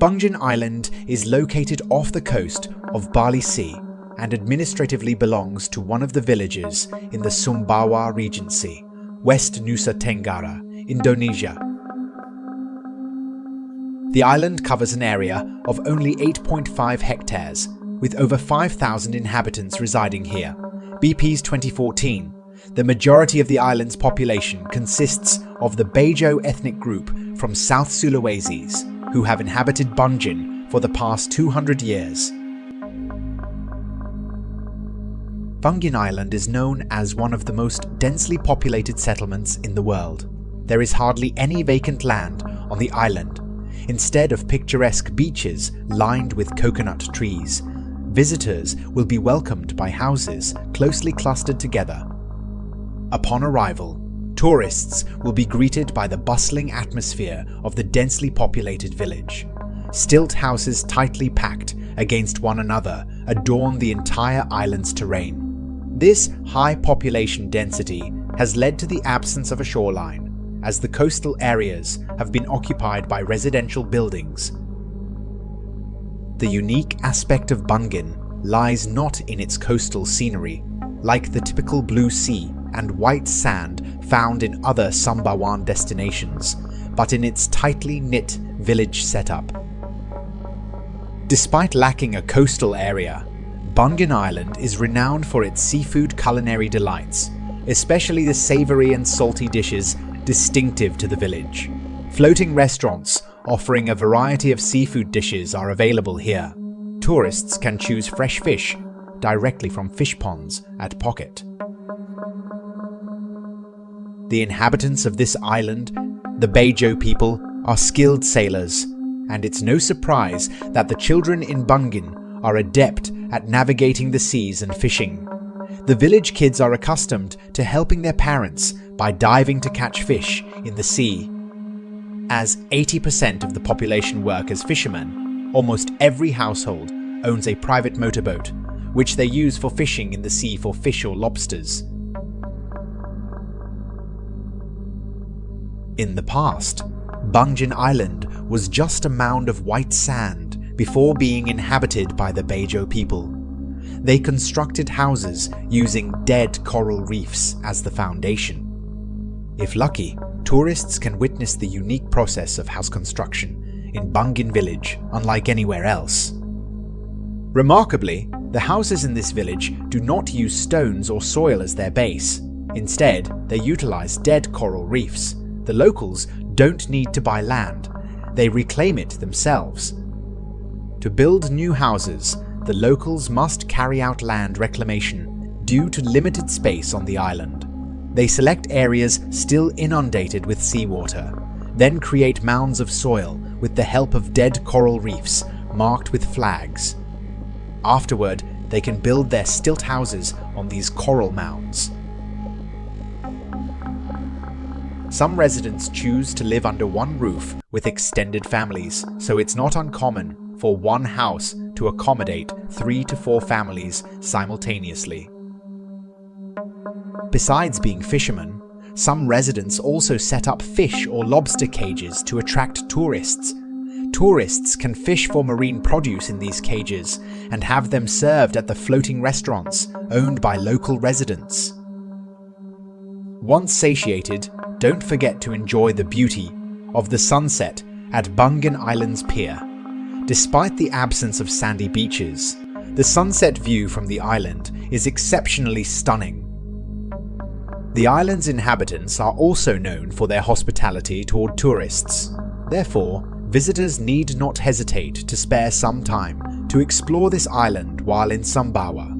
Bungin Island is located off the coast of Bali Sea and administratively belongs to one of the villages in the Sumbawa Regency, West Nusa Tenggara, Indonesia. The island covers an area of only 8.5 hectares, with over 5,000 inhabitants residing here. BP's 2014, the majority of the island's population consists of the Bajo ethnic group from South Sulawesi, who have inhabited Bungin for the past 200 years. Bungin Island is known as one of the most densely populated settlements in the world. There is hardly any vacant land on the island. Instead of picturesque beaches lined with coconut trees, visitors will be welcomed by houses closely clustered together. Upon arrival, tourists will be greeted by the bustling atmosphere of the densely populated village. Stilt houses tightly packed against one another adorn the entire island's terrain. This high population density has led to the absence of a shoreline, as the coastal areas have been occupied by residential buildings. The unique aspect of Bungin lies not in its coastal scenery, like the typical blue sea and white sand found in other Sumbawan destinations, but in its tightly knit village setup. Despite lacking a coastal area, Bungin Island is renowned for its seafood culinary delights, especially the savory and salty dishes distinctive to the village. Floating restaurants offering a variety of seafood dishes are available here. Tourists can choose fresh fish directly from fish ponds at Pocket. The inhabitants of this island, the Bajo people, are skilled sailors, and it's no surprise that the children in Bungin are adept at navigating the seas and fishing. The village kids are accustomed to helping their parents by diving to catch fish in the sea. As 80% of the population work as fishermen, almost every household owns a private motorboat, which they use for fishing in the sea for fish or lobsters. In the past, Bungin Island was just a mound of white sand before being inhabited by the Bajo people. They constructed houses using dead coral reefs as the foundation. If lucky, tourists can witness the unique process of house construction in Bungin village, unlike anywhere else. Remarkably, the houses in this village do not use stones or soil as their base. Instead, they utilize dead coral reefs. The locals don't need to buy land. They reclaim it themselves. To build new houses, the locals must carry out land reclamation due to limited space on the island. They select areas still inundated with seawater, then create mounds of soil with the help of dead coral reefs marked with flags. Afterward, they can build their stilt houses on these coral mounds. Some residents choose to live under one roof with extended families, so it's not uncommon for one house to accommodate 3 to 4 families simultaneously. Besides being fishermen, some residents also set up fish or lobster cages to attract tourists. Tourists can fish for marine produce in these cages and have them served at the floating restaurants owned by local residents. Once satiated, don't forget to enjoy the beauty of the sunset at Bungin Island's pier. Despite the absence of sandy beaches, the sunset view from the island is exceptionally stunning. The island's inhabitants are also known for their hospitality toward tourists. Therefore, visitors need not hesitate to spare some time to explore this island while in Sumbawa.